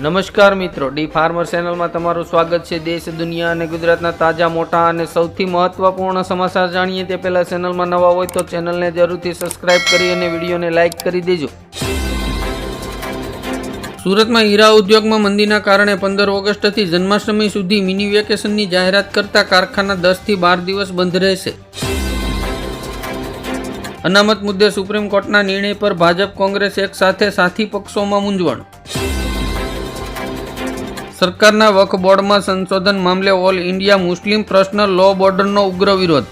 નમસ્કાર મિત્રો, D farmer ચેનલમાં તમારું સ્વાગત છે। દેશ, દુનિયા અને ગુજરાતના તાજા, મોટા અને સૌથી મહત્વપૂર્ણ સમાચાર જાણીએ તે પહેલા ચેનલમાં નવા હોય તો ચેનલને જરૂરથી સબસ્ક્રાઇબ કરી અને વિડીયોને લાઇક કરી દેજો। સુરતમાં હીરા ઉદ્યોગમાં મંદીના કારણે 15 ઓગસ્ટથી જન્માષ્ટમી સુધી મિની વેકેશનની જાહેરાત કરતા કારખાના 10 થી 12 દિવસ બંધ રહેશે। અનામત મુદ્દે સુપ્રીમ કોર્ટના નિર્ણય પર ભાજપ કોંગ્રેસ એક સાથે સાથી પક્ષોમાં મૂંઝવણ। સરકારના વક્ફ બોર્ડમાં સંશોધન મામલે all India Muslim personal law બોર્ડનો ઉગ્ર વિરોધ।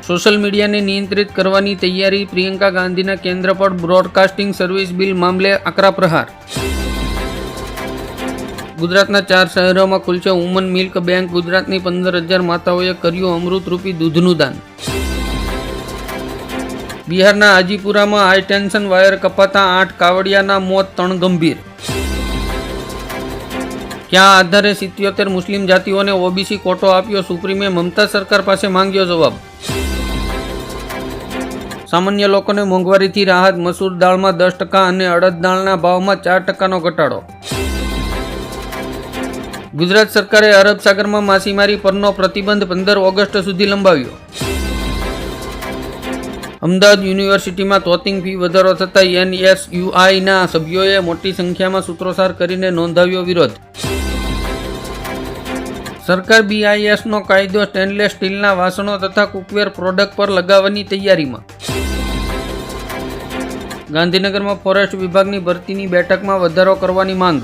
સોશિયલ મીડિયાને નિયંત્રિત કરવાની તૈયારી, પ્રિયંકા ગાંધીના કેન્દ્ર પર બ્રોડકાસ્ટિંગ સર્વિસ બિલ મામલે આકરા પ્રહાર। ગુજરાતના 4 શહેરોમાં ખુલશે વુમન મિલ્ક બેંક, ગુજરાતની 15,000 માતાઓએ કર્યું અમૃતરૂપી દૂધનું દાન। બિહારના હાજીપુરામાં હાઈ ટેન્શન વાયર કપાતા 8 કાવડિયાના મોત, 3 ગંભીર। ક્યાં આધારે 77 મુસ્લિમ જાતિઓને ઓબીસી કોટો આપ્યો? સુપ્રીમે મમતા સરકાર પાસે માંગ્યો જવાબ। સામાન્ય લોકોને મોંઘવારીથી રાહત, મસૂર દાળમાં 10% અને અડદ દાળના ભાવમાં 4%નો ઘટાડો। ગુજરાત સરકારે અરબ સાગરમાં માછીમારી પરનો પ્રતિબંધ 15 ઓગસ્ટ સુધી લંબાવ્યો। અમદાવાદ યુનિવર્સિટીમાં તોતિંગ ફી વધારો થતાં એનએસયુઆઈના સભ્યોએ મોટી સંખ્યામાં સૂત્રોચ્ચાર કરીને નોંધાવ્યો વિરોધ। સરકાર બીઆઈએસનો કાયદો સ્ટેનલેસ સ્ટીલના વાસણો તથા કુકવેર પ્રોડક્ટ પર લગાવવાની તૈયારીમાં। ગાંધીનગરમાં ફોરેસ્ટ વિભાગની ભરતીની બેઠકમાં વધારો કરવાની માંગ।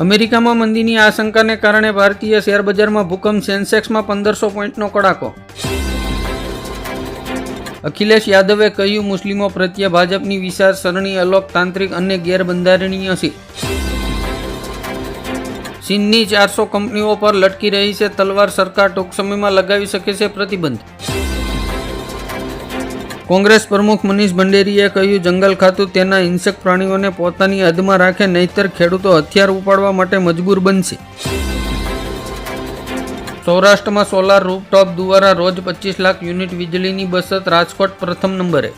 અમેરિકામાં મંદીની આશંકાને કારણે ભારતીય શેરબજારમાં ભૂકંપ, સેન્સેક્સમાં 1500 પોઈન્ટનો કડાકો। અખિલેશ યાદવે કહ્યું, મુસ્લિમો પ્રત્યે ભાજપની વિચારસરણી અલોકતાંત્રિક અને ગેરબંધારણીય છે। ચીનની 400 કંપનીઓ પર લટકી રહી છે તલવાર, સરકાર ટૂંક સમયમાં લગાવી શકે છે પ્રતિબંધ। કોંગ્રેસ પ્રમુખ મનીષ ભંડેરીએ કહ્યું, જંગલ ખાતું તેના હિંસક પ્રાણીઓને પોતાની હદમાં રાખે, નહીંતર ખેડૂતો હથિયાર ઉપાડવા માટે મજબૂર બનશે। સૌરાષ્ટ્રમાં સોલાર રૂફટોપ દ્વારા રોજ 25 લાખ યુનિટ વીજળીની બચત, રાજકોટ પ્રથમ નંબરે।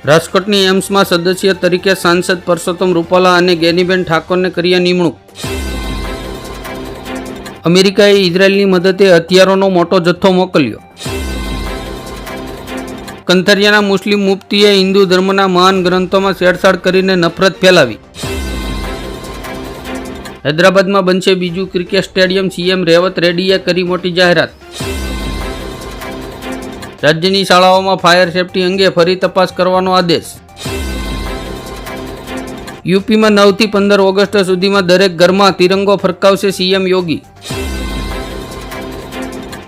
રાજકોટની એમ્સમાં સદસ્ય તરીકે સાંસદ પરસોત્તમ રૂપાલા અને ગેનીબેન ઠાકોરને કર્યા નિમણૂક। અમેરિકાએ ઇઝરાયેલની મદદે હથિયારોનો મોટો જથ્થો મોકલ્યો। કંથરિયાના મુસ્લિમ મુફ્તીએ હિન્દુ ધર્મના મહાન ગ્રંથોમાં છેડછાડ કરીને નફરત ફેલાવી। હૈદરાબાદમાં બનશે બીજું ક્રિકેટ સ્ટેડિયમ, સીએમ રેવત રેડ્ડીએ કરી મોટી જાહેરાત। રાજ્યની શાળાઓમાં ફાયર સેફટી અંગે ફરી તપાસ કરવાનો આદેશ। યુપીમાં 9 થી 15 ઓગસ્ટ સુધીમાં દરેક ઘરમાં તિરંગો ફરકાવશે સીએમ યોગી।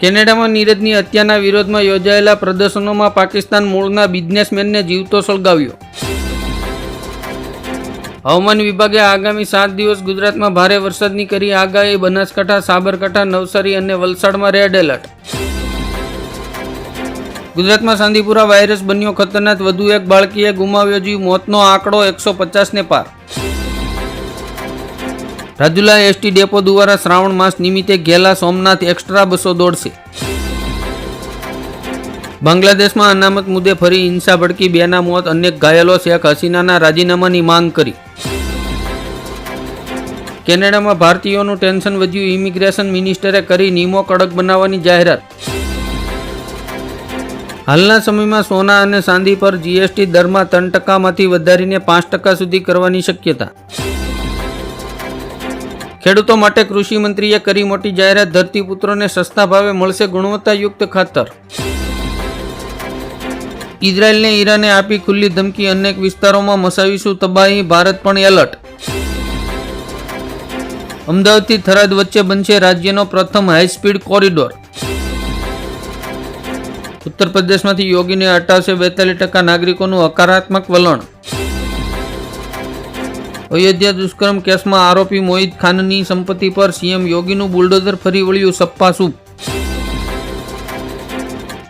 કેનેડામાં નીરજની હત્યાના વિરોધમાં યોજાયેલા પ્રદર્શનોમાં પાકિસ્તાન મૂળના બિઝનેસમેનને જીવતો સળગાવ્યો। હવામાન વિભાગે આગામી 7 દિવસ ગુજરાતમાં ભારે વરસાદની કરી આગાહી। બનાસકાંઠા, સાબરકાંઠા, નવસારી અને વલસાડમાં રેડ એલર્ટ। ગુજરાતમાં ચાંદીપુરા વાયરસ બન્યો ખતરનાક, વધુ એક બાળકીએ ગુમાવ્યો જીવ, મોતનો આંકડો 150ને પાર। રાજુલા એસટી ડેપો દ્વારા શ્રાવણ માસ નિમિત્તે ઘેલા સોમનાથ એક્સ્ટ્રા બસો દોડશે। બાંગ્લાદેશમાં અનામત મુદ્દે ફરી હિંસા ભડકી, 2ના મોત, અનેક ઘાયલો, શેખ હસીનાના રાજીનામાની માંગ કરી। કેનેડામાં ભારતીયોનું ટેન્શન વધ્યું, ઇમિગ્રેશન મિનિસ્ટરે કરી નિયમો કડક બનાવવાની જાહેરાત। હાલના સમયમાં સોના અને ચાંદી પર જીએસટી દરમાં 3%માંથી વધારીને 5% સુધી કરવાની શક્યતા। ખેડૂતો માટે કૃષિ મંત્રીએ કરી મોટી જાહેરાત, ધરતીપુત્રોને સસ્તા ભાવે મળશે ગુણવત્તાયુક્ત ખાતર। ઇઝરાયેલને ઈરાને આપી ખુલ્લી ધમકી, અનેક વિસ્તારોમાં મચાવીશું તબાહી, ભારત પણ એલર્ટ। અમદાવાદથી થરાદ વચ્ચે બનશે રાજ્યનો પ્રથમ હાઈસ્પીડ કોરિડોર। ઉત્તર પ્રદેશમાંથી યોગીને હટાવશે 42% નાગરિકોનું હકારાત્મક વલણ। અયોધ્યા દુષ્કર્મ કેસમાં આરોપી મોહિત ખાનની સંપત્તિ પર સીએમ યોગીનું બુલડોઝર ફરી વળ્યું, સપ્પા સૂપ।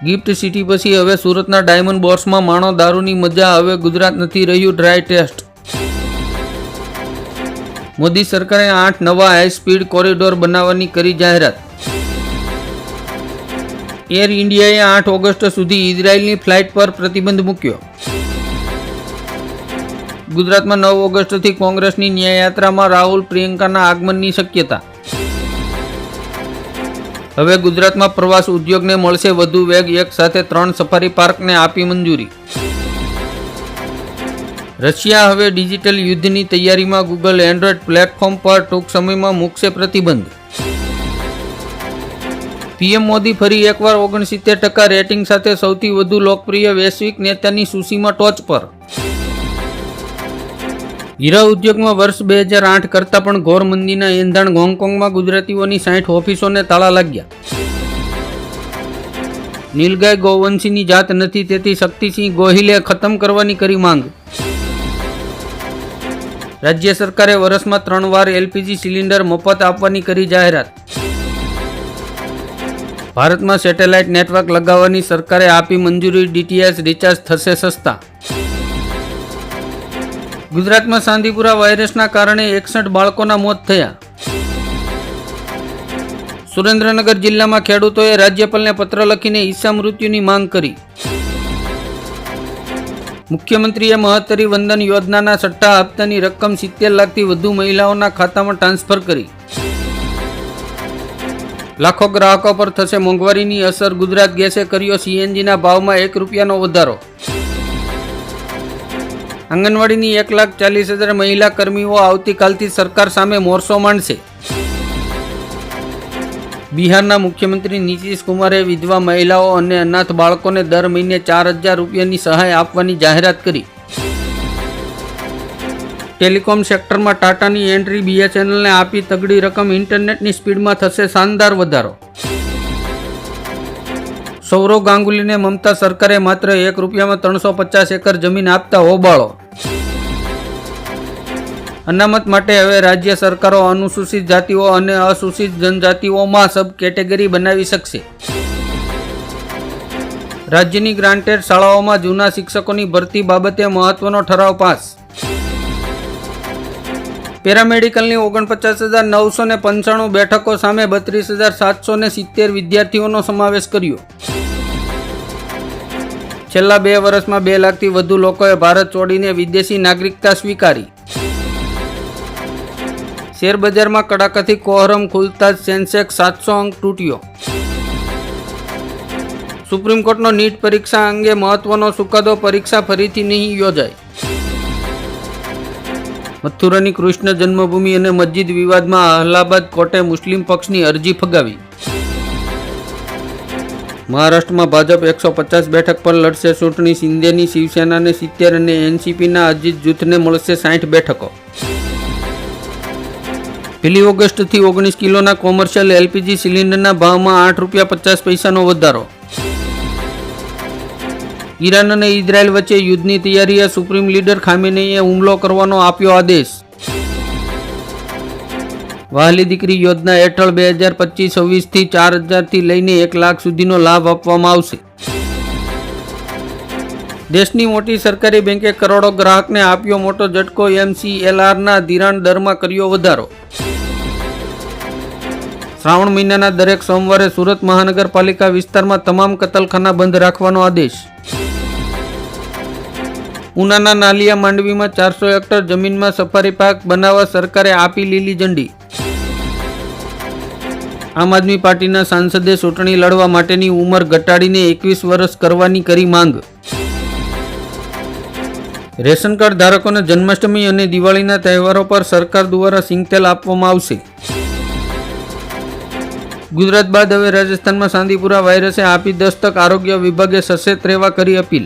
ગિફ્ટ સિટી પછી હવે સુરતના ડાયમંડ બોર્સમાં માણો દારૂની મજા, હવે ગુજરાત નથી રહ્યું ડ્રાય ટેસ્ટ। મોદી સરકારે 8 નવા હાઈસ્પીડ કોરિડોર બનાવવાની કરી જાહેરાત। એર ઇન્ડિયાએ 8 ઓગસ્ટ સુધી ઇઝરાયેલની ફ્લાઇટ પર પ્રતિબંધ મૂક્યો। ગુજરાતમાં 9 ઓગસ્ટથી કોંગ્રેસની ન્યાયયાત્રામાં રાહુલ પ્રિયંકાના આગમનની શક્યતા. હવે ગુજરાતમાં પ્રવાસ ઉદ્યોગને મળશે વધુ વેગ, એક સાથે 3 સફારી પાર્કને આપી મંજૂરી. રશિયા હવે ડિજિટલ યુદ્ધની તૈયારીમાં. ગૂગલ એન્ડ્રોઇડ પ્લેટફોર્મ પર ટૂંક સમયમાં મૂકશે પ્રતિબંધ. પીએમ મોદી ફરી એકવાર 69% રેટિંગ સાથે સૌથી વધુ લોકપ્રિય વૈશ્વિક નેતાની સૂચિમાં ટોચ પર. હીરા ઉદ્યોગમાં વર્ષ 2008 કરતાં પણ ઘોર મંદીના એંધાણ. હોંગકોંગમાં ગુજરાતીઓની 60 ઓફિસોને તાળા લાગ્યા. નીલગાય ગૌવંશીની જાત નથી, તેથી શક્તિસિંહ ગોહિલે ખતમ કરવાની કરી માંગ. રાજ્ય સરકારે વર્ષમાં 3 વાર એલપીજી સિલિન્ડર મફત આપવાની કરી જાહેરાત. ભારતમાં સેટેલાઇટ નેટવર્ક લગાવવાની સરકારે આપી મંજૂરી. ડીટીએચ રિચાર્જ થશે સસ્તા. ગુજરાતમાં ચાંદીપુરા વાયરસના કારણે 61 બાળકોના મોત થયા. સુરેન્દ્રનગર જિલ્લામાં ખેડૂતોએ રાજ્યપાલને પત્ર લખીને ઈચ્છા મૃત્યુની માંગ કરી. મુખ્યમંત્રીએ મહત્તરી વંદન યોજનાના 6ઠ્ઠા હપ્તાની રકમ 70 લાખથી વધુ મહિલાઓના ખાતામાં ટ્રાન્સફર કરી. લાખો ગ્રાહકો પર થશે મોંઘવારીની અસર. ગુજરાત ગેસે કર્યો સીએનજીના ભાવમાં ₹1નો વધારો. આંગણવાડીની 1,40,000 મહિલા કર્મીઓ આવતીકાલથી સરકાર સામે મોરચો માંડશે. બિહારના મુખ્યમંત્રી નીતિશ કુમારે વિધવા મહિલાઓ અને અનાથ બાળકોને દર મહિને ₹4,000ની સહાય આપવાની જાહેરાત કરી. ટેલિકોમ સેક્ટરમાં ટાટાની એન્ટ્રી. બીએસએનએલને આપી તગડી રકમ. ઇન્ટરનેટની સ્પીડમાં થશે શાનદાર વધારો. સૌરવ ગાંગુલીને મમતા સરકારે માત્ર ₹1માં 350 એકર જમીન આપતા હોબાળો. અનામત માટે હવે રાજ્ય સરકારો અનુસૂચિત જાતિઓ અને અસૂચિત જનજાતિઓમાં સબ કેટેગરી બનાવી શકશે. રાજ્યની ગ્રાન્ટેડ શાળાઓમાં જૂના શિક્ષકોની ભરતી બાબતે મહત્વનો ઠરાવ પાસ. પેરામેડિકલની 49,995 બેઠકો સામે 32,770 વિદ્યાર્થીઓનો સમાવેશ કર્યો. છેલ્લા 2 વર્ષમાં 2 લાખથી વધુ લોકોએ ભારત છોડીને વિદેશી નાગરિકતા સ્વીકારી. શેરબજારમાં કડાકાથી કોહરમ ખુલતા જ સેન્સેક્સ 700 અંક તૂટ્યો. સુપ્રીમ કોર્ટનો નીટ પરીક્ષા અંગે મહત્વનો ચુકાદો. પરીક્ષા ફરીથી નહીં યોજાય. મથુરાની કૃષ્ણ જન્મભૂમિ અને મસ્જિદ વિવાદમાં અલ્હાબાદ કોર્ટે મુસ્લિમ પક્ષની અરજી ફગાવી. મહારાષ્ટ્રમાં ભાજપ 150 બેઠક પર લડશે ચૂંટણી. શિંદેની શિવસેનાને 70 અને એનસીપીના અજીત જૂથને મળશે 60 બેઠકો. 1 ઓગસ્ટથી 19 કિલોના કોમર્શિયલ એલપીજી સિલિન્ડરના ભાવમાં ₹8.50નો વધારો. ઈરાન અને ઇઝરાયલ વચ્ચે યુદ્ધની તૈયારી. સુપ્રીમ લીડર ખામેનેઈએ હુમલો કરવાનો આપ્યો આદેશ. વહાલી દીકરી યોજના હેઠળ 2025-26થી 4,000થી લઈને 1 લાખ સુધીનો લાભ આપવામાં આવશે. દેશની મોટી સરકારી બેંકે કરોડો ગ્રાહકને આપ્યો મોટો ઝટકો. એમસીએલઆરના ધિરાણ દરમાં કર્યો વધારો. શ્રાવણ મહિનાના દરેક સોમવારે સુરત મહાનગરપાલિકા વિસ્તારમાં તમામ કતલખાના બંધ રાખવાનો આદેશ. ઉનાના નાલિયા માંડવીમાં 400 હેક્ટર જમીનમાં સફારી પાર્ક બનાવવા સરકારે આપી લીલી ઝંડી. આમ આદમી પાર્ટીના સાંસદે ચૂંટણી લડવા માટેની ઉંમર ઘટાડીને 21 વર્ષ કરવાની કરી માંગ. રેશન કાર્ડ ધારકોને જન્માષ્ટમી અને દિવાળીના તહેવારો પર સરકાર દ્વારા સિંગતેલ આપવામાં આવશે. ગુજરાત બાદ હવે રાજસ્થાનમાં ચાંદીપુરા વાયરસે આપી દસ્તક. આરોગ્ય વિભાગે સચેત રહેવા કરી અપીલ.